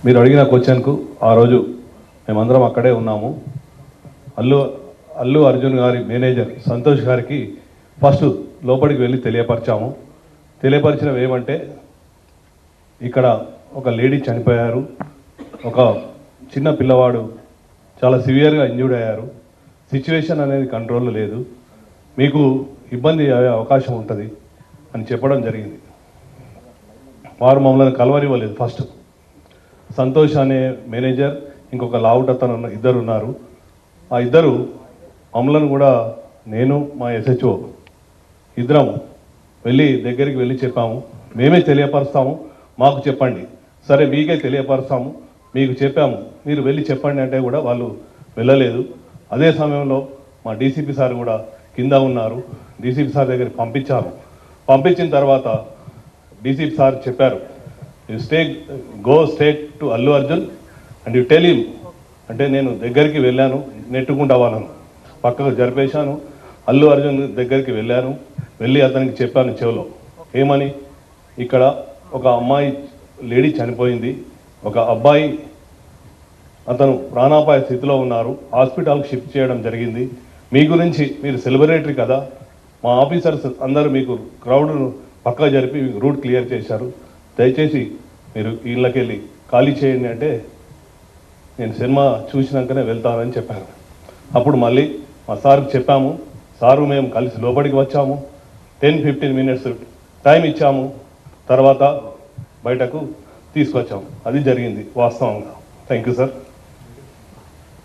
మీరు అడిగిన క్వశ్చన్కు ఆ రోజు మేమందరం అక్కడే ఉన్నాము. అల్లు అర్జున్ గారి మేనేజర్ సంతోష్ గారికి ఫస్ట్ లోపలికి వెళ్ళి తెలియపరిచాము. తెలియపరిచినవి ఏమంటే, ఇక్కడ ఒక లేడీ చనిపోయారు, ఒక చిన్న పిల్లవాడు చాలా సివియర్గా ఇంజ్యూర్డ్ అయ్యారు, సిచ్యువేషన్ అనేది కంట్రోల్లో లేదు, మీకు ఇబ్బంది అయ్యే అవకాశం ఉంటుంది అని చెప్పడం జరిగింది. వారు మమ్మల్ని కలవనివ్వలేదు. ఫస్ట్ సంతోష్ అనే మేనేజర్, ఇంకొక లావుటతను ఇద్దరు ఉన్నారు. ఆ ఇద్దరు మమ్మల్ని కూడా, నేను మా SHO ఇద్దరం దగ్గరికి వెళ్ళి చెప్పాము, మేమే తెలియపరుస్తాము, మాకు చెప్పండి. సరే మీకే తెలియపరుస్తాము, మీకు చెప్పాము, మీరు వెళ్ళి చెప్పండి అంటే కూడా వాళ్ళు వెళ్ళలేదు. అదే సమయంలో మా DCP సార్ కూడా కింద ఉన్నారు. DCP సార్ దగ్గరికి పంపించాము. పంపించిన తర్వాత DCP సార్ చెప్పారు, go state to Allu Arjun and you tell him. అంటే నేను దగ్గరికి వెళ్ళాను, నెట్టుకుంటా వాళ్ళను పక్కకు జరిపేశాను. అల్లు అర్జున్ దగ్గరికి వెళ్ళి అతనికి చెప్పాను చెవిలో, ఏమని, ఇక్కడ ఒక అమ్మాయి లేడీ చనిపోయింది, ఒక అబ్బాయి అతను ప్రాణాపాయ స్థితిలో ఉన్నారు, హాస్పిటల్కి షిఫ్ట్ చేయడం జరిగింది. మీ గురించి, మీరు సెలబ్రిటీ కదా, మా ఆఫీసర్స్ అందరూ మీకు క్రౌడ్ను పక్కగా జరిపి మీకు రూట్ క్లియర్ చేశారు, దయచేసి మీరు ఇళ్ళకెళ్ళి ఖాళీ చేయండి అంటే, నేను సినిమా చూసినాకనే వెళ్తానని చెప్పాను. అప్పుడు మళ్ళీ మా సార్కి చెప్పాము, సారు మేము కలిసి లోపలికి వచ్చాము, 10-15 minutes టైం ఇచ్చాము, తర్వాత బయటకు తీసుకొచ్చాము. అది జరిగింది వాస్తవంగా. Thank you sir.